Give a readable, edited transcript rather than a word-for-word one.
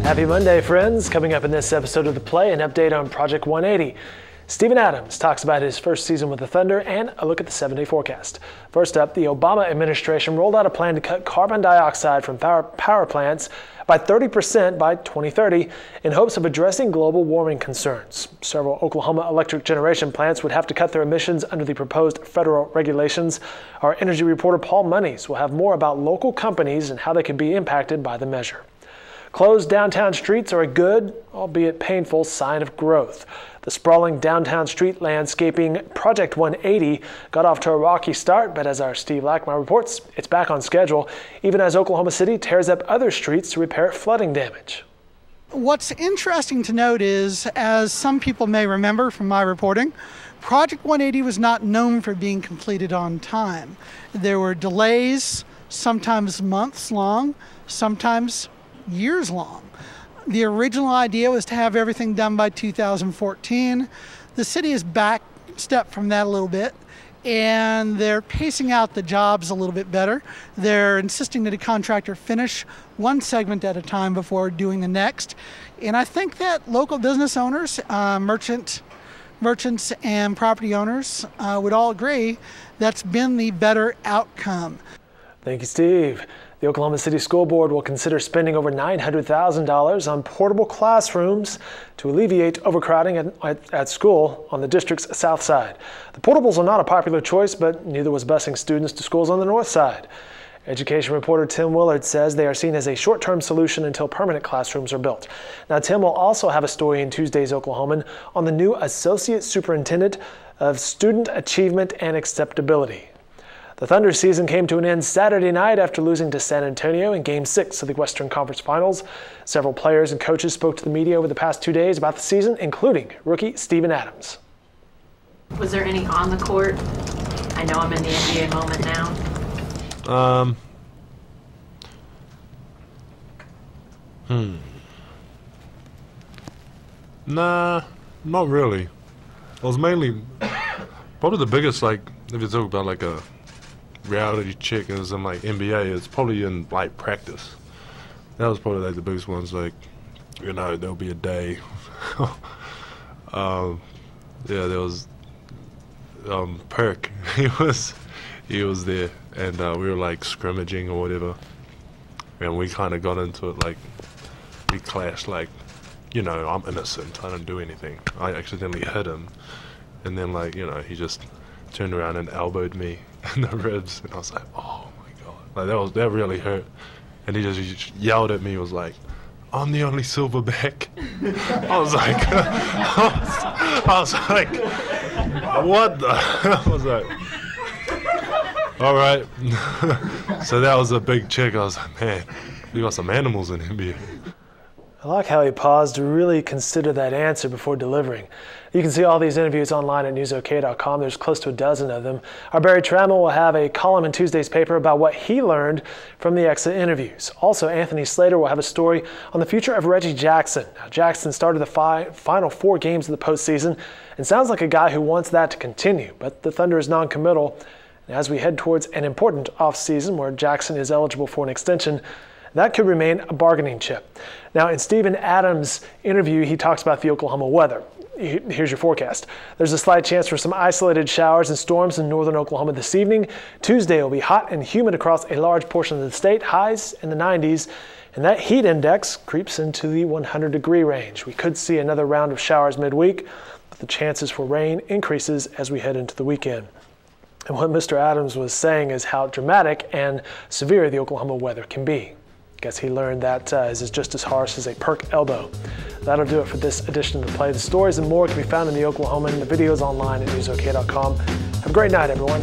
Happy Monday, friends. Coming up in this episode of The Play, an update on Project 180. Steven Adams talks about his first season with the Thunder and a look at the 7-day forecast. First up, the Obama administration rolled out a plan to cut carbon dioxide from power plants by 30% by 2030 in hopes of addressing global warming concerns. Several Oklahoma electric generation plants would have to cut their emissions under the proposed federal regulations. Our energy reporter Paul Monies will have more about local companies and how they could be impacted by the measure. Closed downtown streets are a good, albeit painful, sign of growth. The sprawling downtown street landscaping Project 180 got off to a rocky start, but as our Steve Lackmeyer reports, it's back on schedule, even as Oklahoma City tears up other streets to repair flooding damage. What's interesting to note is, as some people may remember from my reporting, Project 180 was not known for being completed on time. There were delays, sometimes months long, sometimes years long. The original idea was to have everything done by 2014. The city has backstepped from that a little bit, and they're pacing out the jobs a little bit better. They're insisting that a contractor finish one segment at a time before doing the next. And I think that local business owners, merchants and property owners would all agree that's been the better outcome. Thank you, Steve. The Oklahoma City School Board will consider spending over $900,000 on portable classrooms to alleviate overcrowding at school on the district's south side. The portables are not a popular choice, but neither was busing students to schools on the north side. Education reporter Tim Willard says they are seen as a short-term solution until permanent classrooms are built. Now, Tim will also have a story in Tuesday's Oklahoman on the new Associate Superintendent of Student Achievement and Acceptability. The Thunder season came to an end Saturday night after losing to San Antonio in Game 6 of the Western Conference Finals. Several players and coaches spoke to the media over the past 2 days about the season, including rookie Steven Adams. Was there any on the court? I know I'm in the NBA moment now. Nah, not really. It was mainly, probably the biggest, like, if you talk about like a reality check is in like NBA, it's probably in like practice. That was probably like the biggest ones, like, you know, there'll be a day. Yeah, there was Perk. he was there, and we were like scrimmaging or whatever, and we kind of got into it, like we clashed, like, you know, I'm innocent, I don't do anything. I accidentally hit him, and then, like, you know, he just turned around and elbowed me in the ribs, and I was like, oh my god, like that really hurt. And he just yelled at me, was like, I'm the only silverback. I was like, what the? I was like, all right. So that was a big check. I was like, man, we got some animals in NBA. I like how he paused to really consider that answer before delivering. You can see all these interviews online at newsok.com. There's close to a dozen of them. Our Barry Trammell will have a column in Tuesday's paper about what he learned from the exit interviews. Also, Anthony Slater will have a story on the future of Reggie Jackson. Now, Jackson started the final 4 games of the postseason and sounds like a guy who wants that to continue, but the Thunder is non-committal. And as we head towards an important offseason where Jackson is eligible for an extension, that could remain a bargaining chip. Now, in Steven Adams' interview, he talks about the Oklahoma weather. Here's your forecast. There's a slight chance for some isolated showers and storms in northern Oklahoma this evening. Tuesday will be hot and humid across a large portion of the state, highs in the 90s, and that heat index creeps into the 100-degree range. We could see another round of showers midweek, but the chances for rain increases as we head into the weekend. And what Mr. Adams was saying is how dramatic and severe the Oklahoma weather can be. Guess he learned that is just as harsh as a perk elbow. That'll do it for this edition of The Play. The stories and more can be found in the Oklahoman, the videos online at newsok.com. Have a great night, everyone.